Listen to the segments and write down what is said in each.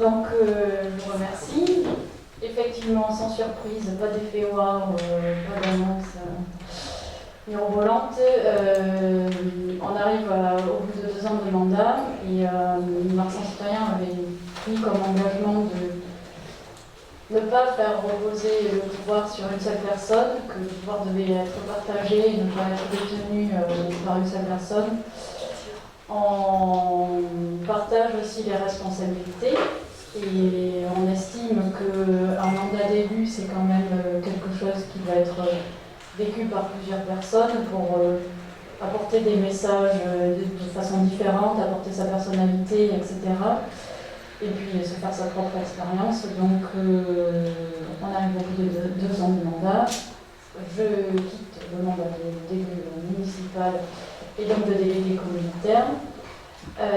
Donc, je vous remercie. Effectivement, sans surprise, pas d'effet wow, pas d'annonce mirobolante. On arrive au bout de 2 ans de mandat et Marsan Citoyen avait pris comme engagement de ne pas faire reposer le pouvoir sur une seule personne, que le pouvoir devait être partagé et ne pas être détenu par une seule personne. On partage aussi les responsabilités et on estime qu'un mandat d'élu, c'est quand même quelque chose qui va être vécu par plusieurs personnes pour apporter des messages de façon différente, apporter sa personnalité, etc. Et puis se faire sa propre expérience. Donc on arrive au bout de 2 ans de mandat. Je quitte le mandat d'élu municipal et donc de délégué communautaire.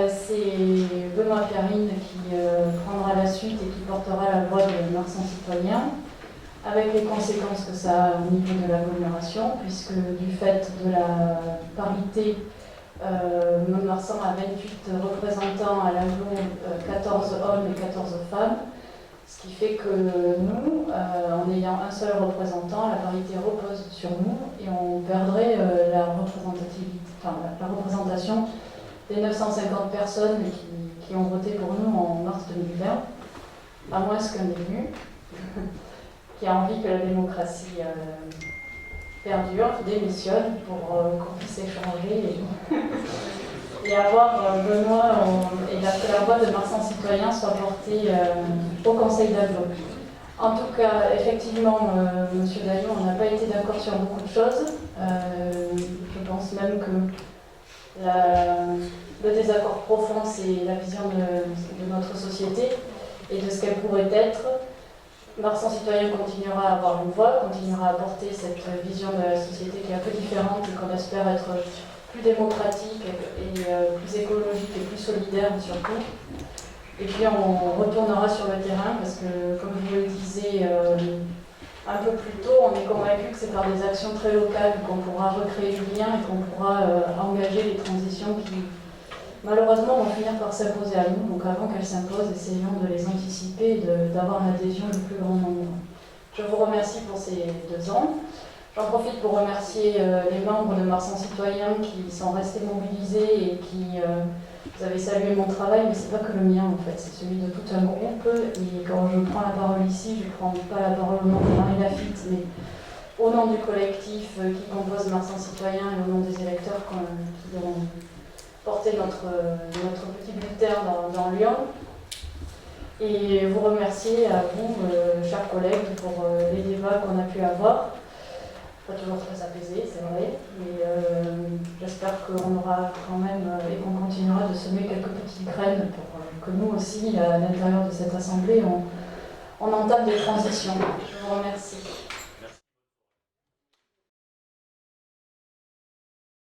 C'est Benoît Perrine qui prendra la suite et qui portera la voix de Marsan Citoyen, avec les conséquences que ça a au niveau de l'agglomération, puisque du fait de la parité, Mont-de-Marsan a 28 représentants à l'agglo, 14 hommes et 14 femmes, ce qui fait que nous, en ayant un seul représentant, la parité repose sur nous et on perdrait la représentation des 950 personnes qui ont voté pour nous en mars 2020, à moins qu'un élu qui a envie que la démocratie perdure, démissionne pour qu'on puisse échanger et avoir Benoît et que la voix de Marsan Citoyen soit portée au Conseil d'agglo. En tout cas, effectivement, Monsieur Daillon, on n'a pas été d'accord sur beaucoup de choses. Je pense même que le désaccord profond, c'est la vision de notre société et de ce qu'elle pourrait être. Marsan Citoyen continuera à avoir une voix, continuera à porter cette vision de la société qui est un peu différente et qu'on espère être plus démocratique et plus écologique et plus solidaire surtout. Et puis on retournera sur le terrain parce que, comme je vous le disais un peu plus tôt, on est convaincu que c'est par des actions très locales qu'on pourra recréer du lien et qu'on pourra engager les transitions qui, malheureusement, vont finir par s'imposer à nous. Donc avant qu'elles s'imposent, essayons de les anticiper et d'avoir l'adhésion du plus grand nombre. Je vous remercie pour ces 2 ans. J'en profite pour remercier les membres de Marsan Citoyen qui sont restés mobilisés et qui, vous avez salué mon travail, mais c'est pas que le mien en fait, c'est celui de tout un groupe. Et quand je prends la parole ici, je ne prends pas la parole au nom de Marie Lafitte, mais au nom du collectif qui compose Marsan Citoyen et au nom des électeurs qui ont porté notre petit bulletin dans Lyon. Et vous remercier à vous, chers collègues, pour les débats qu'on a pu avoir. Pas toujours très apaisé, c'est vrai, mais j'espère qu'on aura quand même et qu'on continuera de semer quelques petites graines pour que nous aussi, à l'intérieur de cette assemblée, on entame des transitions. Je vous remercie.